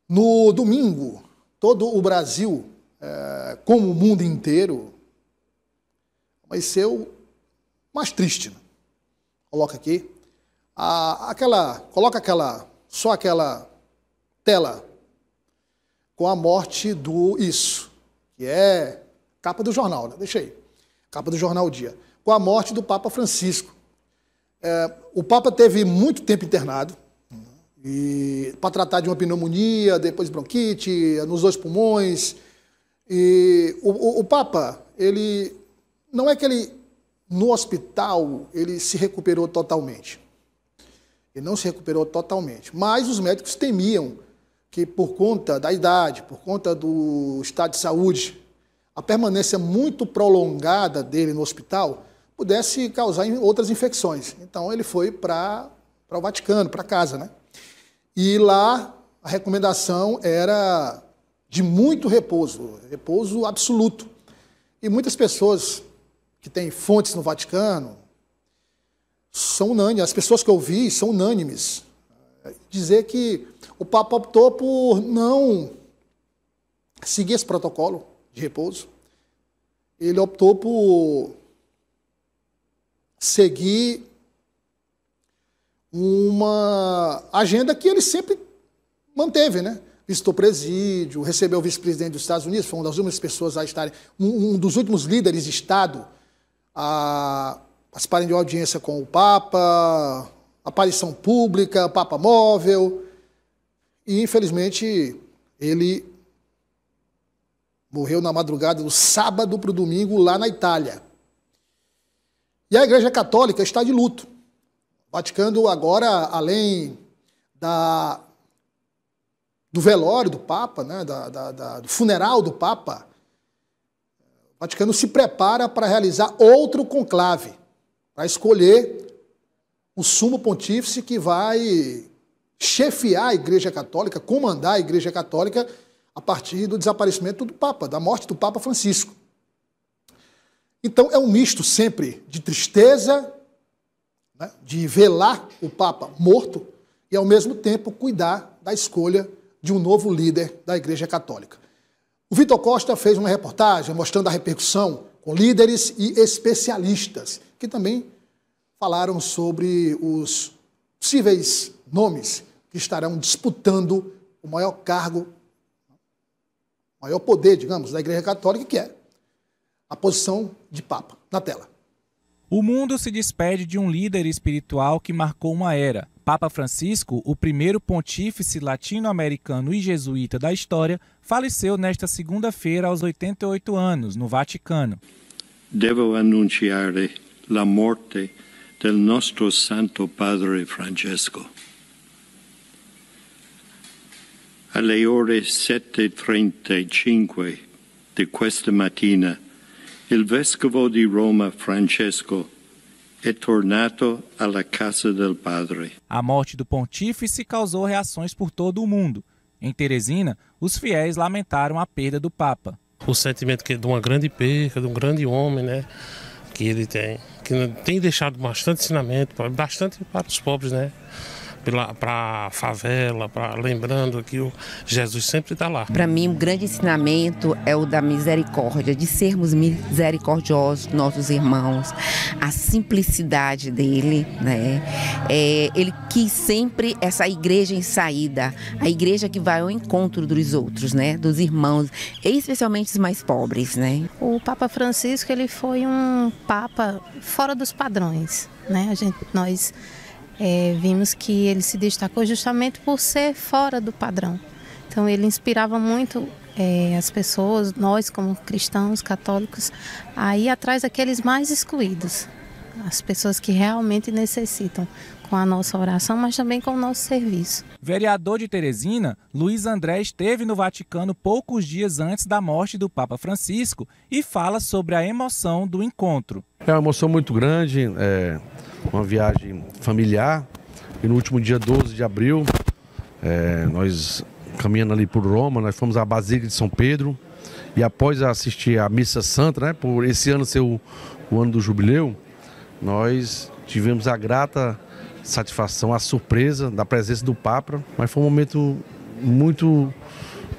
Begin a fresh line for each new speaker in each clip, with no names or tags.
No domingo, todo o Brasil, como o mundo inteiro, vai ser o mais triste. Né? Coloca aqui. Coloca só aquela tela com a morte do Isso, que é capa do jornal, né? Deixa aí. Capa do jornal Dia. Com a morte do Papa Francisco. O Papa teve muito tempo internado para tratar de uma pneumonia, depois bronquite, nos 2 pulmões. E o Papa, ele não é que ele no hospital ele se recuperou totalmente. Ele não se recuperou totalmente, mas os médicos temiam que por conta da idade, por conta do estado de saúde, a permanência muito prolongada dele no hospital pudesse causar outras infecções. Então ele foi para o Vaticano, para casa, né? E lá a recomendação era de muito repouso, repouso absoluto. E muitas pessoas que têm fontes no Vaticano são unânimes, as pessoas que eu vi são unânimes. Dizer que o Papa optou por não seguir esse protocolo de repouso. Ele optou por seguir uma agenda que ele sempre manteve, né? Visitou presídio, recebeu o vice-presidente dos Estados Unidos, foi uma das últimas pessoas a estarem, um dos últimos líderes de Estado a participarem de uma audiência com o Papa, aparição pública, Papa móvel, e infelizmente ele morreu na madrugada do sábado para o domingo lá na Itália. E a Igreja Católica está de luto. O Vaticano agora, além do velório do Papa, né, do funeral do Papa, o Vaticano se prepara para realizar outro conclave, para escolher o sumo pontífice que vai chefiar a Igreja Católica, comandar a Igreja Católica a partir do desaparecimento do Papa, da morte do Papa Francisco. Então é um misto sempre de tristeza, né, de velar o Papa morto e ao mesmo tempo cuidar da escolha de um novo líder da Igreja Católica. O Vitor Costa fez uma reportagem mostrando a repercussão com líderes e especialistas que também falaram sobre os possíveis nomes que estarão disputando o maior cargo, o maior poder, digamos, da Igreja Católica, que é a posição de Papa. Na tela.
O mundo se despede de um líder espiritual que marcou uma era. Papa Francisco, o primeiro pontífice latino-americano e jesuíta da história, faleceu nesta segunda-feira aos 88 anos, no Vaticano.
Devo annunciare la morte del nostro Santo Padre Francesco. Alle ore 7:35 di questa mattina, il vescovo di Roma, Francesco, é tornato alla casa del Padre.
A morte do pontífice causou reações por todo o mundo. Em Teresina, os fiéis lamentaram a perda do Papa.
O sentimento de uma grande perda, de um grande homem, né, que ele tem, que tem deixado bastante ensinamento, bastante para os pobres, né, para a favela, lembrando que o Jesus sempre está lá.
Para mim, o grande ensinamento é o da misericórdia, de sermos misericordiosos com nossos irmãos, a simplicidade dele, né? Ele quis sempre essa igreja em saída, a igreja que vai ao encontro dos outros, né? Dos irmãos, especialmente os mais pobres, né?
O Papa Francisco, ele foi um papa fora dos padrões, né? Nós vimos que ele se destacou justamente por ser fora do padrão. Então ele inspirava muito as pessoas, nós como cristãos católicos, a ir atrás daqueles mais excluídos, as pessoas que realmente necessitam, com a nossa oração, mas também com o nosso serviço.
Vereador de Teresina, Luiz André esteve no Vaticano poucos dias antes da morte do Papa Francisco e fala sobre a emoção do encontro.
É uma emoção muito grande, uma viagem familiar, e no último dia 12 de abril, nós caminhando ali por Roma, nós fomos à Basílica de São Pedro, e após assistir à Missa Santa, né, por esse ano ser o ano do jubileu, nós tivemos a grata satisfação, a surpresa da presença do Papa, mas foi um momento muito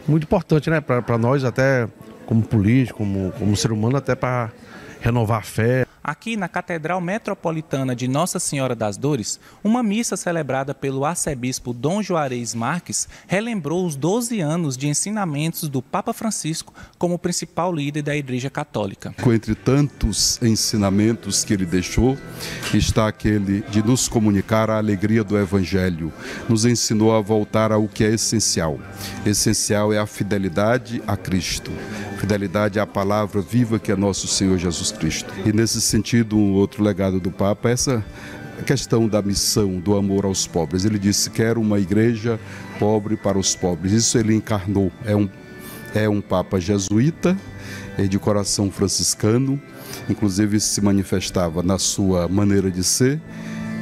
importante, né, para nós, até como político, como ser humano, até para renovar a fé.
Aqui na Catedral Metropolitana de Nossa Senhora das Dores, uma missa celebrada pelo arcebispo Dom Juarez Marques relembrou os 12 anos de ensinamentos do Papa Francisco como principal líder da Igreja Católica.
Entre tantos ensinamentos que ele deixou, está aquele de nos comunicar a alegria do Evangelho. Nos ensinou a voltar ao que é essencial. Essencial é a fidelidade a Cristo. Fidelidade à palavra viva que é nosso Senhor Jesus Cristo. E nesse sentido, um outro legado do Papa é essa questão da missão, do amor aos pobres. Ele disse: quero uma igreja pobre para os pobres. Isso ele encarnou. É um Papa jesuíta, de coração franciscano, inclusive se manifestava na sua maneira de ser,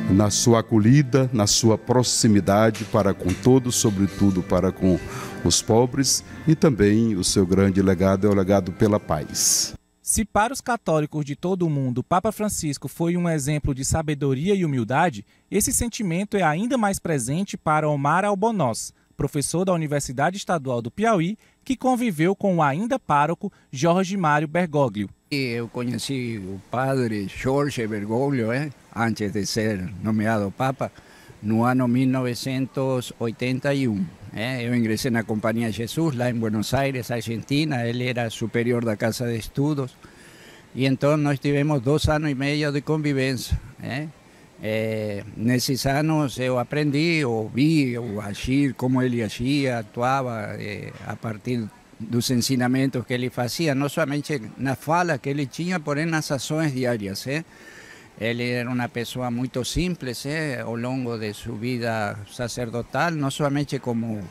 na sua acolhida, na sua proximidade para com todos, sobretudo para com os pobres, e também o seu grande legado é o legado pela paz.
Se para os católicos de todo o mundo o Papa Francisco foi um exemplo de sabedoria e humildade, esse sentimento é ainda mais presente para Omar Albornoz, professor da Universidade Estadual do Piauí, que conviveu com o ainda pároco Jorge Mário Bergoglio.
Eu conheci o padre Jorge Bergoglio, antes de ser nomeado Papa, no ano 1981. Eu ingressei na Companhia Jesus, lá em Buenos Aires, Argentina. Ele era superior da Casa de Estudos. E então nós tivemos 2 anos e meio de convivência. Nesses anos eu aprendi, ouvi, agir, como ele agia, atuava, a partir dos ensinamentos que ele fazia, não somente na fala que ele tinha, porém nas ações diárias. Ele era uma pessoa muito simples, ao longo de sua vida sacerdotal, não somente como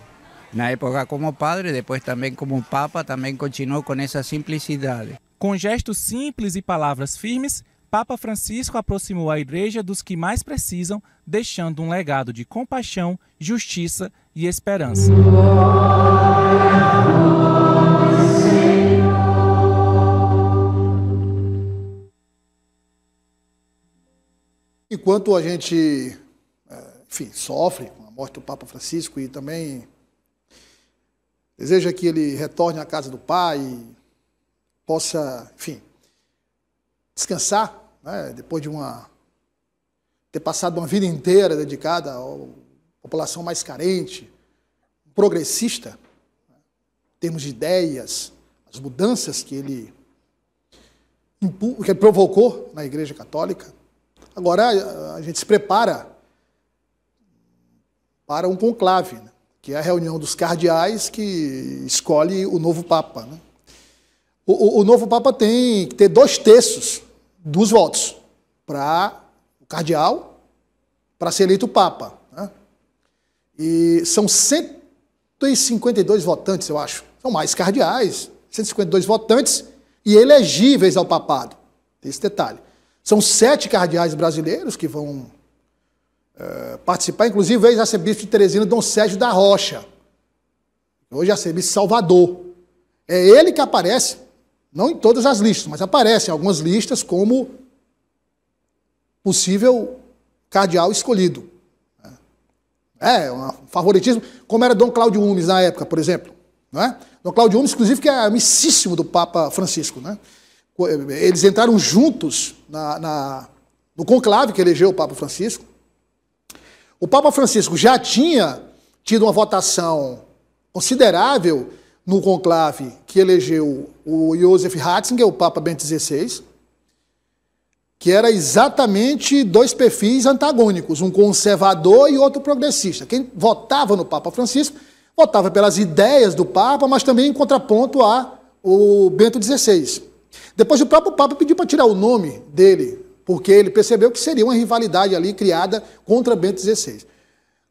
na época como padre, depois também como papa, também continuou com essa simplicidade.
Com gestos simples e palavras firmes, Papa Francisco aproximou a Igreja dos que mais precisam, deixando um legado de compaixão, justiça e esperança.
Enquanto a gente, enfim, sofre com a morte do Papa Francisco e também deseja que ele retorne à casa do Pai e possa, enfim, descansar, né, depois de ter passado uma vida inteira dedicada à população mais carente, progressista, em termos de ideias, as mudanças que ele provocou na Igreja Católica. Agora a gente se prepara para um conclave, né, que é a reunião dos cardeais que escolhe o novo Papa. Né? O novo Papa tem que ter 2/3 dos votos para o cardeal, para ser eleito Papa. Né? E são 152 votantes, eu acho. São mais cardeais, 152 votantes e elegíveis ao papado. Tem esse detalhe. São 7 cardeais brasileiros que vão participar, inclusive o ex-arcebispo de Teresina, Dom Sérgio da Rocha, hoje arcebispo de Salvador. É ele que aparece, não em todas as listas, mas aparece em algumas listas como possível cardeal escolhido. Um favoritismo, como era Dom Cláudio Umes na época, por exemplo. Não é? Dom Cláudio Umes, inclusive, que é amicíssimo do Papa Francisco, né? Eles entraram juntos no conclave que elegeu o Papa Francisco. O Papa Francisco já tinha tido uma votação considerável no conclave que elegeu o Joseph Ratzinger, o Papa Bento XVI, que era exatamente 2 perfis antagônicos, um conservador e outro progressista. Quem votava no Papa Francisco votava pelas ideias do Papa, mas também em contraponto ao Bento XVI. Depois o próprio Papa pediu para tirar o nome dele, porque ele percebeu que seria uma rivalidade ali criada contra Bento XVI.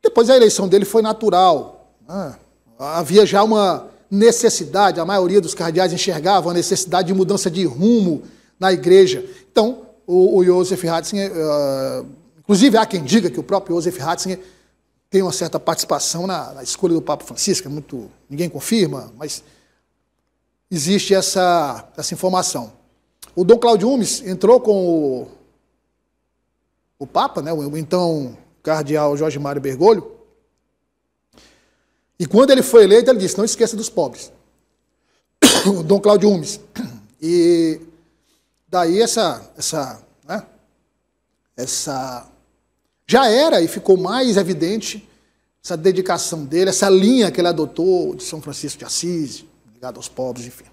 Depois a eleição dele foi natural. Né? Havia já uma necessidade, a maioria dos cardeais enxergavam a necessidade de mudança de rumo na igreja. Então, o Joseph Ratzinger, inclusive há quem diga que o próprio Joseph Ratzinger tem uma certa participação na escolha do Papa Francisco, ninguém confirma, mas existe essa informação. O Dom Cláudio Umes entrou com o Papa, né, o então cardeal Jorge Mário Bergoglio, E quando ele foi eleito, ele disse, não esqueça dos pobres. O Dom Cláudio Umes. E daí já era e ficou mais evidente essa dedicação dele, essa linha que ele adotou de São Francisco de Assis, ligado aos pobres, enfim.